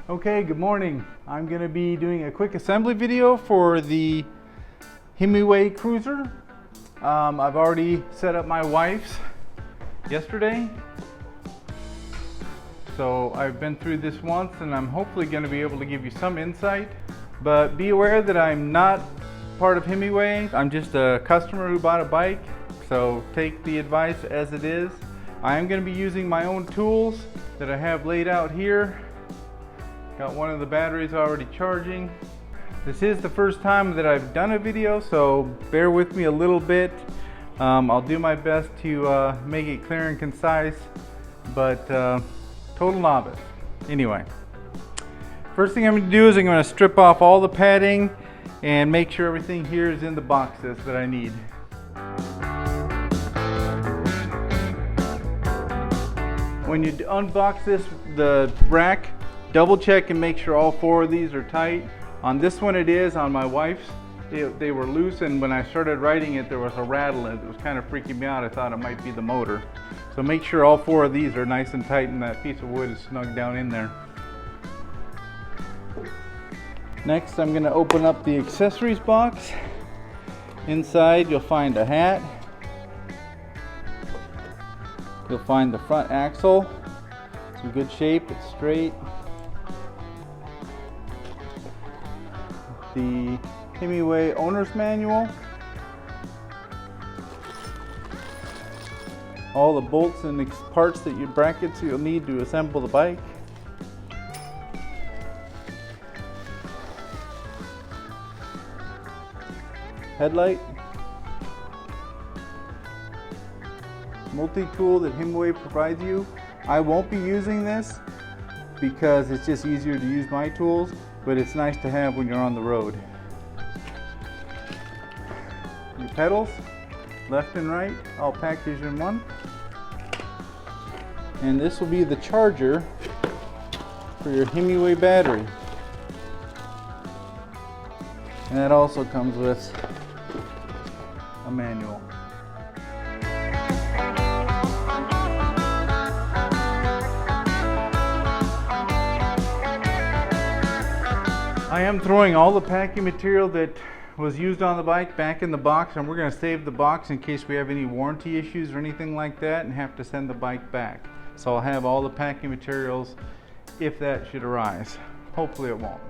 Okay, good morning. I'm going to be doing a quick assembly video for the Himiway cruiser. I've already set up my wife's yesterday. So I've been through this once and I'm hopefully going to be able to give you some insight. But be aware that I'm not part of Himiway. I'm just a customer who bought a bike. So take the advice as it is. I am going to be using my own tools that I have laid out here. Got one of the batteries already charging. This is the first time that I've done a video, so bear with me a little bit. I'll do my best to make it clear and concise, but total novice. Anyway, first thing I'm going to do is I'm going to strip off all the padding and make sure everything here is in the boxes that I need. When you unbox the rack, double check and make sure all four of these are tight. On this one it is. On my wife's, they were loose, and when I started riding it there was a rattle and it was kind of freaking me out. I thought it might be the motor. So make sure all four of these are nice and tight and that piece of wood is snug down in there. Next I'm going to open up the accessories box. Inside you'll find a hat. You'll find the front axle. It's in good shape, it's straight. The Himiway owner's manual, all the bolts and parts that you brackets you'll need to assemble the bike, headlight, multi-tool that Himiway provides you. I won't be using this because it's just easier to use my tools, but it's nice to have when you're on the road. Your pedals, left and right, all packaged in one. And this will be the charger for your Himiway battery. And that also comes with a manual. I am throwing all the packing material that was used on the bike back in the box, and we're going to save the box in case we have any warranty issues or anything like that and have to send the bike back. So I'll have all the packing materials if that should arise. Hopefully it won't.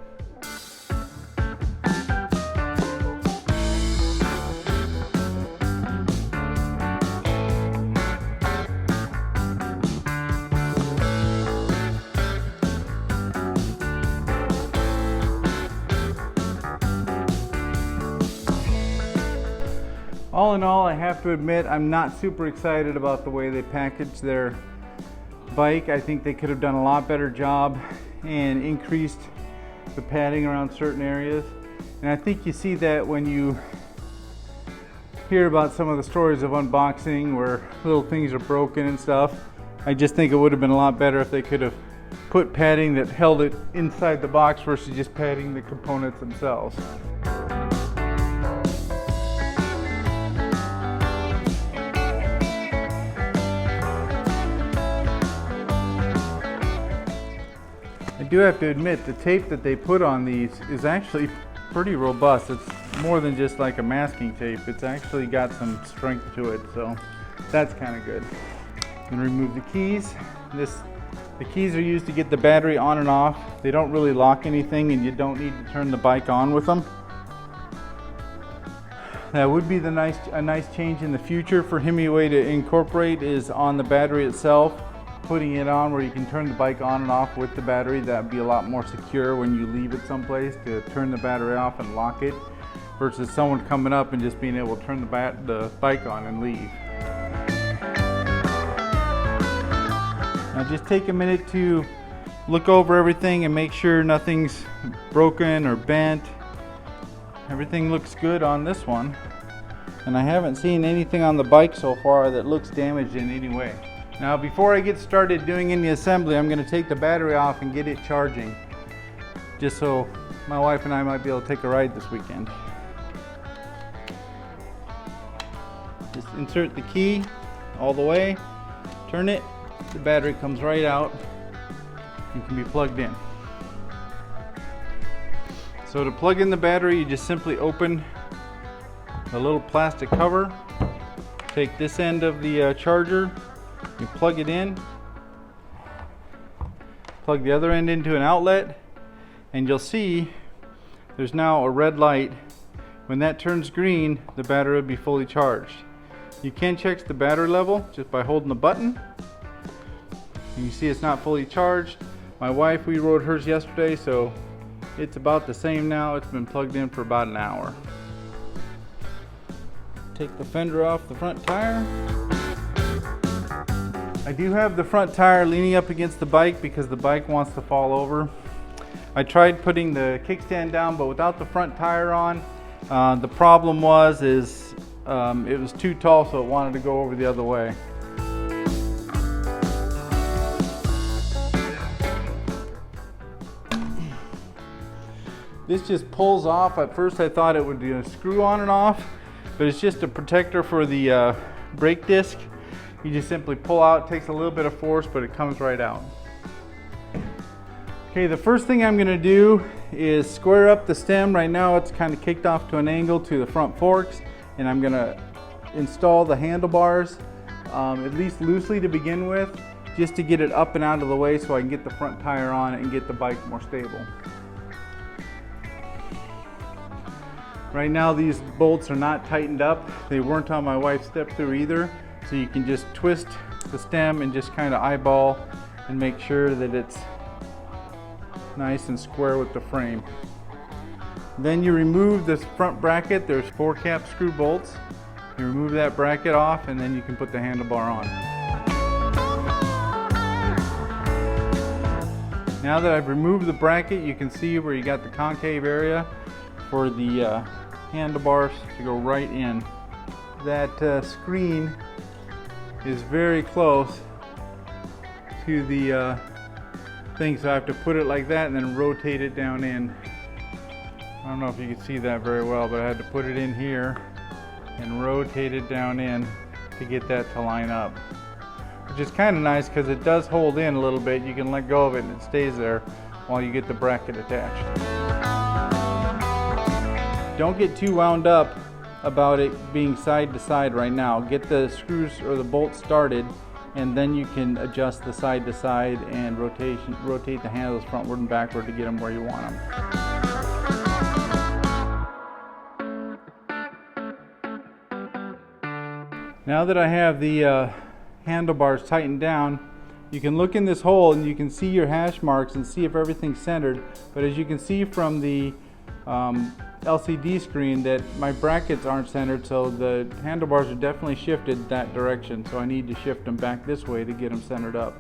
All in all, I have to admit I'm not super excited about the way they packaged their bike. I think they could have done a lot better job and increased the padding around certain areas. And I think you see that when you hear about some of the stories of unboxing where little things are broken and stuff. I just think it would have been a lot better if they could have put padding that held it inside the box versus just padding the components themselves. I do have to admit the tape that they put on these is actually pretty robust. It's more than just like a masking tape. It's actually got some strength to it, so that's kind of good. And remove the keys. The keys are used to get the battery on and off. They don't really lock anything and you don't need to turn the bike on with them. That would be a nice change in the future for Himiway to incorporate is on the battery itself. Putting it on where you can turn the bike on and off with the battery. That would be a lot more secure when you leave it someplace to turn the battery off and lock it versus someone coming up and just being able to turn the bike on and leave. Now just take a minute to look over everything and make sure nothing's broken or bent. Everything looks good on this one, and I haven't seen anything on the bike so far that looks damaged in any way. Now before I get started doing any assembly, I'm going to take the battery off and get it charging, just so my wife and I might be able to take a ride this weekend. Just insert the key all the way, turn it, the battery comes right out and can be plugged in. So to plug in the battery, you just simply open the little plastic cover, take this end of the charger, you plug it in, plug the other end into an outlet, and you'll see there's now a red light. When that turns green, the battery will be fully charged. You can check the battery level just by holding the button. And you see it's not fully charged. My wife, we rode hers yesterday, so it's about the same now. It's been plugged in for about an hour. Take the fender off the front tire. I do have the front tire leaning up against the bike because the bike wants to fall over. I tried putting the kickstand down, but without the front tire on, the problem is it was too tall, so it wanted to go over the other way. This just pulls off. At first I thought it would be a screw on and off, but it's just a protector for the brake disc. You just simply pull out. It takes a little bit of force, but it comes right out. Okay, the first thing I'm gonna do is square up the stem. Right now it's kind of kicked off to an angle to the front forks, and I'm gonna install the handlebars, at least loosely to begin with, just to get it up and out of the way so I can get the front tire on it and get the bike more stable. Right now these bolts are not tightened up. They weren't on my wife's step through either. So you can just twist the stem and just kind of eyeball and make sure that it's nice and square with the frame. Then you remove this front bracket. There's 4 cap screw bolts. You remove that bracket off, and then you can put the handlebar on. Now that I've removed the bracket, you can see where you got the concave area for the handlebars to go right in. That screen is very close to the thing, so I have to put it like that and then rotate it down in. I don't know if you can see that very well, but I had to put it in here and rotate it down in to get that to line up, which is kind of nice because it does hold in a little bit. You can let go of it and it stays there while you get the bracket attached. Don't get too wound up about it being side to side right now. Get the screws or the bolts started, and then you can adjust the side to side and rotate the handles frontward and backward to get them where you want them. Now that I have the handlebars tightened down, you can look in this hole and you can see your hash marks and see if everything's centered. But as you can see from the LCD screen, that my brackets aren't centered, so the handlebars are definitely shifted that direction, so I need to shift them back this way to get them centered up.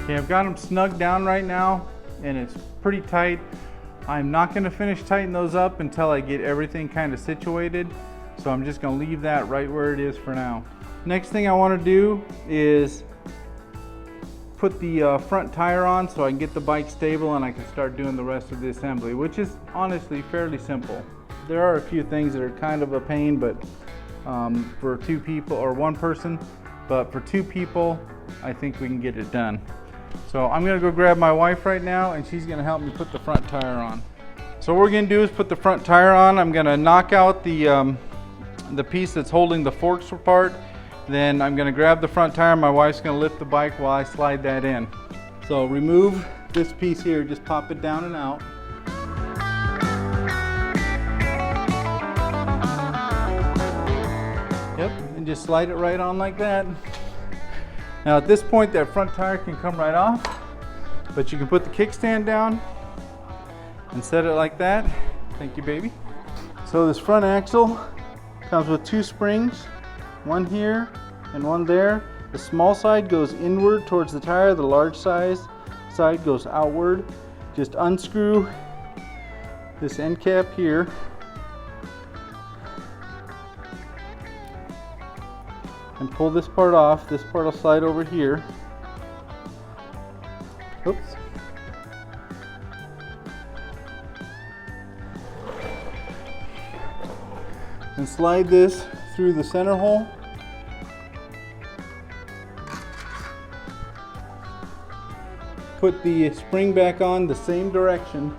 Okay, I've got them snugged down right now and it's pretty tight. I'm not going to finish tightening those up until I get everything kind of situated, so I'm just going to leave that right where it is for now. Next thing I want to do is put the front tire on so I can get the bike stable and I can start doing the rest of the assembly, which is honestly fairly simple. There are a few things that are kind of a pain, but for 2 people or 1 person, but for 2 people I think we can get it done. So I'm gonna go grab my wife right now and she's gonna help me put the front tire on. So what we're gonna do is put the front tire on. I'm gonna knock out the piece that's holding the forks apart. Then I'm going to grab the front tire. My wife's going to lift the bike while I slide that in. So remove this piece here, just pop it down and out. Yep, and just slide it right on like that. Now at this point that front tire can come right off, but you can put the kickstand down and set it like that. Thank you, baby. So this front axle comes with 2 springs. 1 here and 1 there. The small side goes inward towards the tire, the large side goes outward. Just unscrew this end cap here. And pull this part off. This part will slide over here. Oops. And slide this through the center hole. put the spring back on the same direction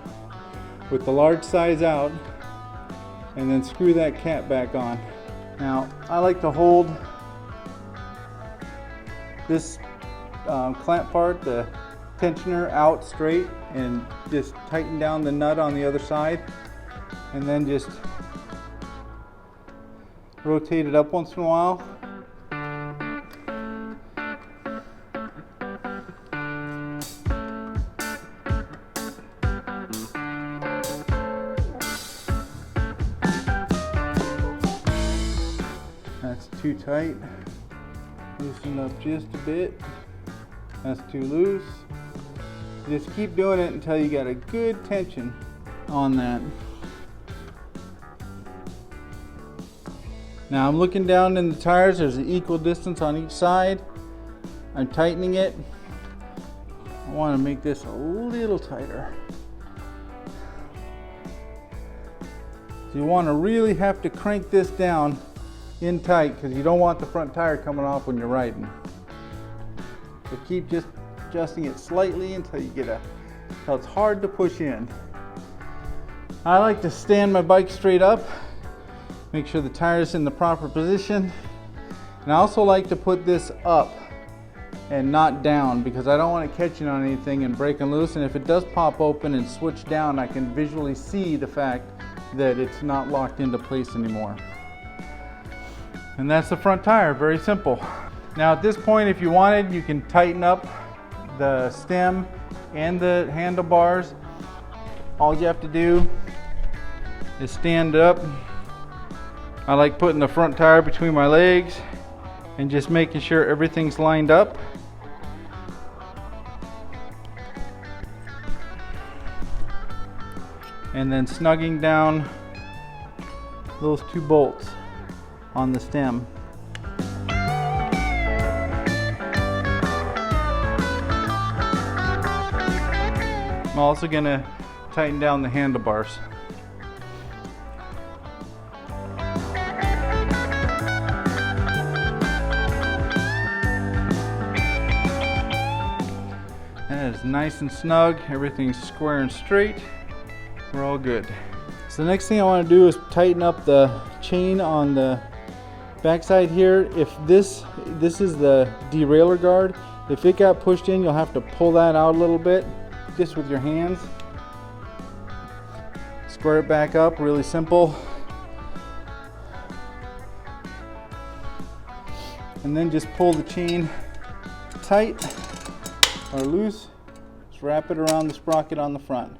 with the large size out, and then screw that cap back on. Now, I like to hold this clamp part, the tensioner, out straight and just tighten down the nut on the other side, and then just rotate it up once in a while. That's too tight. Loosen up just a bit. That's too loose. Just keep doing it until you got a good tension on that. Now I'm looking down in the tires. There's an equal distance on each side. I'm tightening it. I want to make this a little tighter. So you want to really have to crank this down in tight, because you don't want the front tire coming off when you're riding. So keep just adjusting it slightly until you get until it's hard to push in. I like to stand my bike straight up, make sure the tire's in the proper position, and I also like to put this up and not down, because I don't want it catching on anything and breaking loose, and if it does pop open and switch down, I can visually see the fact that it's not locked into place anymore. And that's the front tire, very simple. Now at this point, if you wanted, you can tighten up the stem and the handlebars. All you have to do is stand up. I like putting the front tire between my legs and just making sure everything's lined up. And then snugging down those two bolts on the stem. I'm also going to tighten down the handlebars. That is nice and snug. Everything's square and straight. We're all good. So the next thing I want to do is tighten up the chain on the backside here. If this is the derailleur guard, if it got pushed in, you'll have to pull that out a little bit, just with your hands. Square it back up, really simple. And then just pull the chain tight or loose. Just wrap it around the sprocket on the front,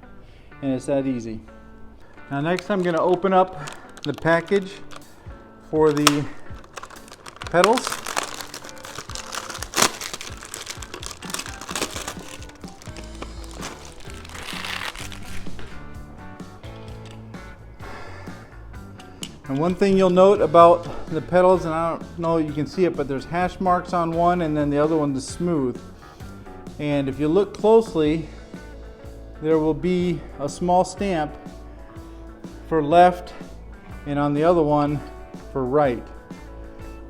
and it's that easy. Now next I'm going to open up the package for the pedals. And one thing you'll note about the pedals, and I don't know if you can see it, but there's hash marks on one and then the other one is smooth. And if you look closely, there will be a small stamp for left and on the other one for right.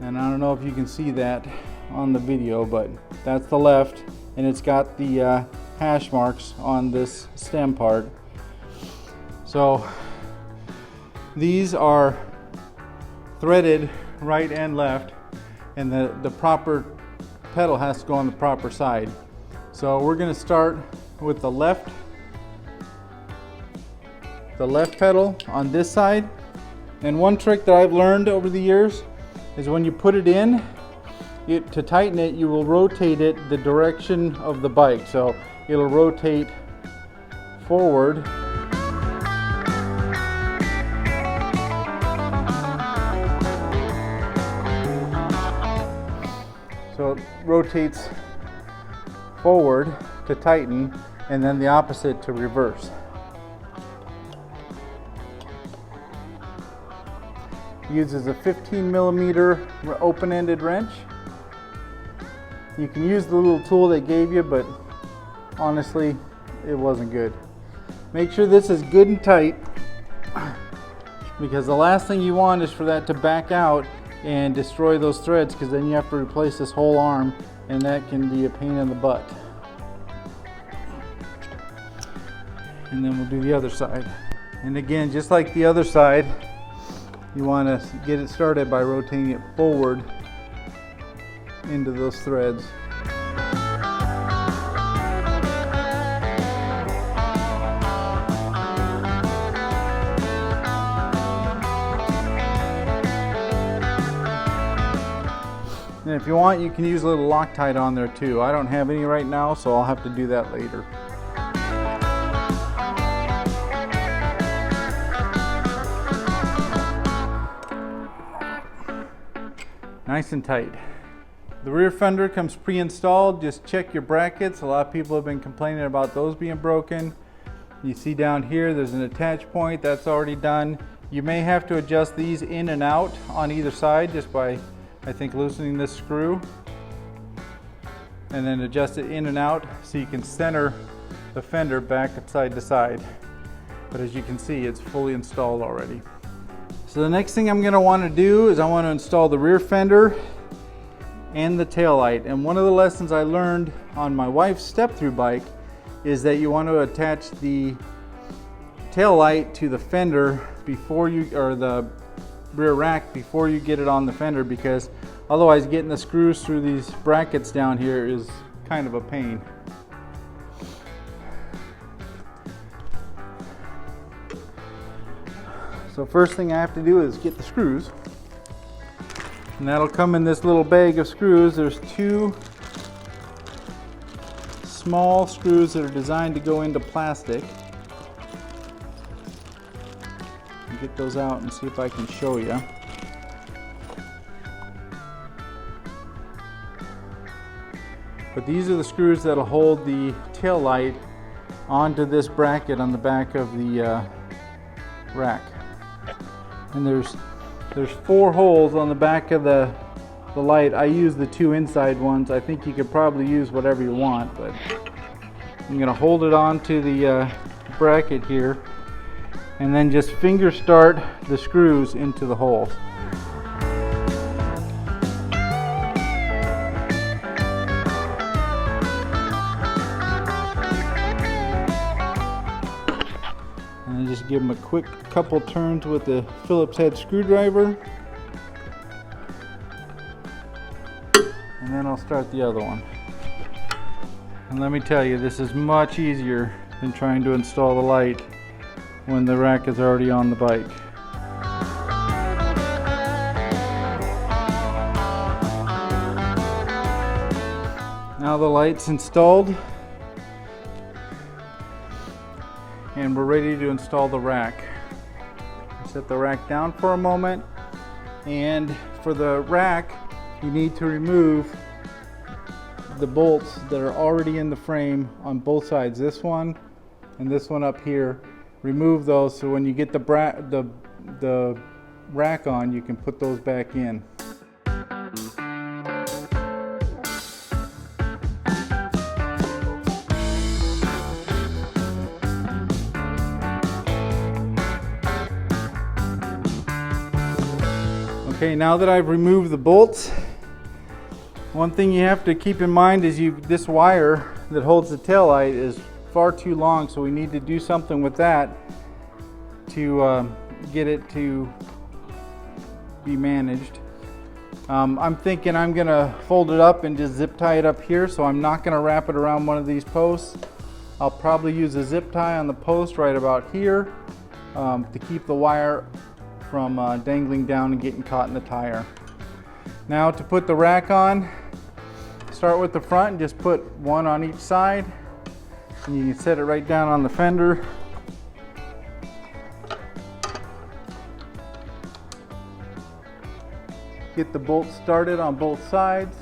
And I don't know if you can see that on the video, but that's the left, and it's got the hash marks on this stem part. So these are threaded right and left, and the proper pedal has to go on the proper side. So we're going to start with the left pedal on this side. And one trick that I've learned over the years is when you put it in, to tighten it, you will rotate it the direction of the bike. So it'll rotate forward. So it rotates forward to tighten, and then the opposite to reverse. Uses a 15mm open-ended wrench. You can use the little tool they gave you, but honestly, it wasn't good. Make sure this is good and tight, because the last thing you want is for that to back out and destroy those threads, because then you have to replace this whole arm, and that can be a pain in the butt. And then we'll do the other side. And again, just like the other side, you want to get it started by rotating it forward into those threads. And if you want, you can use a little Loctite on there too. I don't have any right now, so I'll have to do that later. Nice and tight. The rear fender comes pre-installed. Just check your brackets. A lot of people have been complaining about those being broken. You see down here, there's an attach point. That's already done. You may have to adjust these in and out on either side just by, I think, loosening this screw. And then adjust it in and out so you can center the fender back side to side. But as you can see, it's fully installed already. So the next thing I'm going to want to do is I want to install the rear fender and the taillight. And one of the lessons I learned on my wife's step-through bike is that you want to attach the taillight to the fender before you, or the rear rack before you get it on the fender, because otherwise getting the screws through these brackets down here is kind of a pain. So first thing I have to do is get the screws, and that'll come in this little bag of screws. There's two small screws that are designed to go into plastic. I'll get those out and see if I can show you. But these are the screws that'll hold the tail light onto this bracket on the back of the rack. And there's 4 holes on the back of the light. I use the 2 inside ones. I think you could probably use whatever you want, but I'm going to hold it onto the bracket here and then just finger start the screws into the holes. And just give them a quick couple turns with the Phillips head screwdriver. And then I'll start the other one. And let me tell you, this is much easier than trying to install the light when the rack is already on the bike. Now the light's installed, and we're ready to install the rack. Set the rack down for a moment, and for the rack you need to remove the bolts that are already in the frame on both sides, this one and this one up here. Remove those so when you get the rack on, you can put those back in. Okay, now that I've removed the bolts, one thing you have to keep in mind is this wire that holds the tail light is far too long, so we need to do something with that to get it to be managed. I'm thinking I'm gonna fold it up and just zip tie it up here, so I'm not gonna wrap it around one of these posts. I'll probably use a zip tie on the post right about here to keep the wire from dangling down and getting caught in the tire. Now to put the rack on, start with the front and just put one on each side, and you can set it right down on the fender. Get the bolts started on both sides.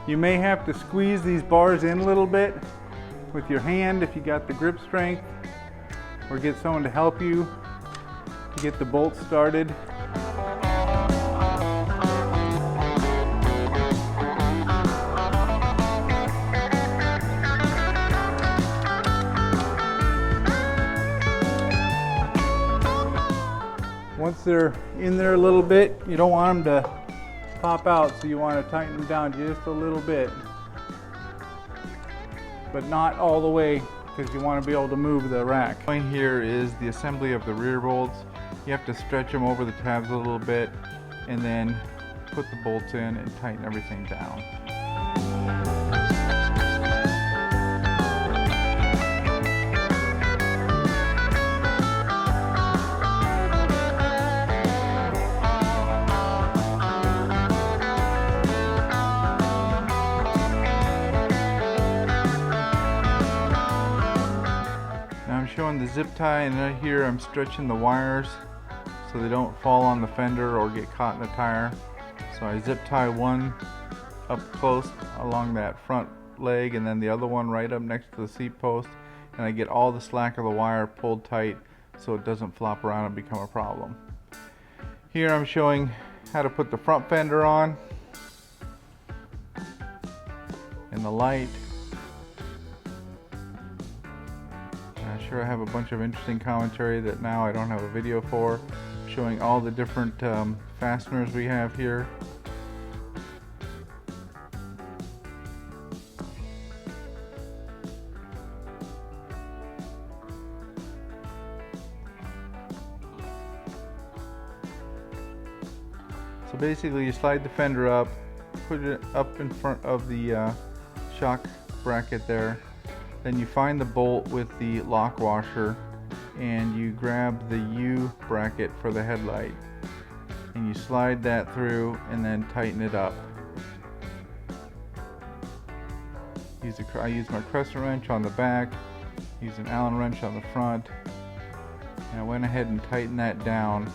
You may have to squeeze these bars in a little bit with your hand if you got the grip strength, or get someone to help you to get the bolts started. Once they're in there a little bit, you don't want them to pop out, so you want to tighten them down just a little bit, but not all the way, because you want to be able to move the rack. Point here is the assembly of the rear bolts. You have to stretch them over the tabs a little bit and then put the bolts in and tighten everything down. Now I'm showing the zip tie, and right here I'm stretching the wires so they don't fall on the fender or get caught in the tire. So I zip tie one up close along that front leg and then the other one right up next to the seat post, and I get all the slack of the wire pulled tight so it doesn't flop around and become a problem. Here I'm showing how to put the front fender on and the light. I'm sure I have a bunch of interesting commentary that now I don't have a video for, showing all the different fasteners we have here. So basically you slide the fender up, put it up in front of the shock bracket there, then you find the bolt with the lock washer and you grab the U bracket for the headlight and you slide that through and then tighten it up. I use my crescent wrench on the back, use an Allen wrench on the front, and I went ahead and tightened that down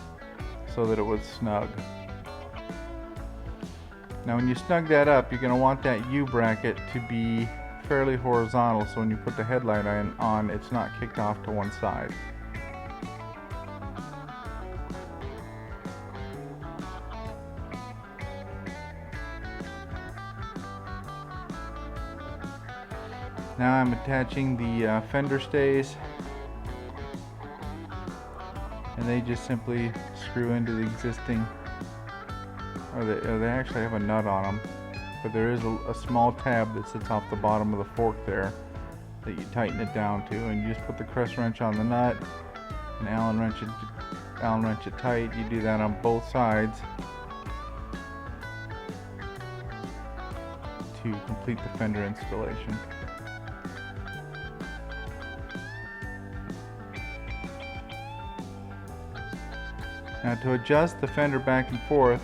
so that it was snug. Now when you snug that up, you're going to want that U bracket to be fairly horizontal, so when you put the headlight on, it's not kicked off to one side. Now I'm attaching the fender stays, and they just simply screw into the existing, or they actually have a nut on them, but there is a small tab that sits off the bottom of the fork there that you tighten it down to, and you just put the crescent wrench on the nut and Allen wrench it tight. You do that on both sides to complete the fender installation. Now to adjust the fender back and forth,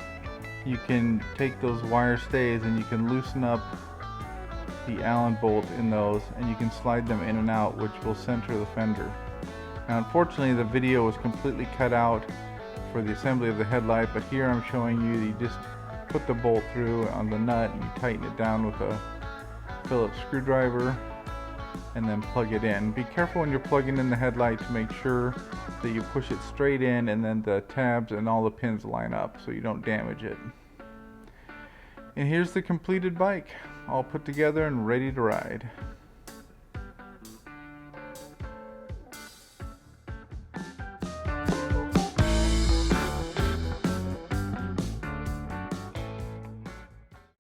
you can take those wire stays and you can loosen up the Allen bolt in those, and you can slide them in and out, which will center the fender. Now unfortunately the video was completely cut out for the assembly of the headlight, but here I'm showing you that you just put the bolt through on the nut and you tighten it down with a Phillips screwdriver and then plug it in. Be careful when you're plugging in the headlight to make sure that you push it straight in and then the tabs and all the pins line up so you don't damage it. And here's the completed bike, all put together and ready to ride.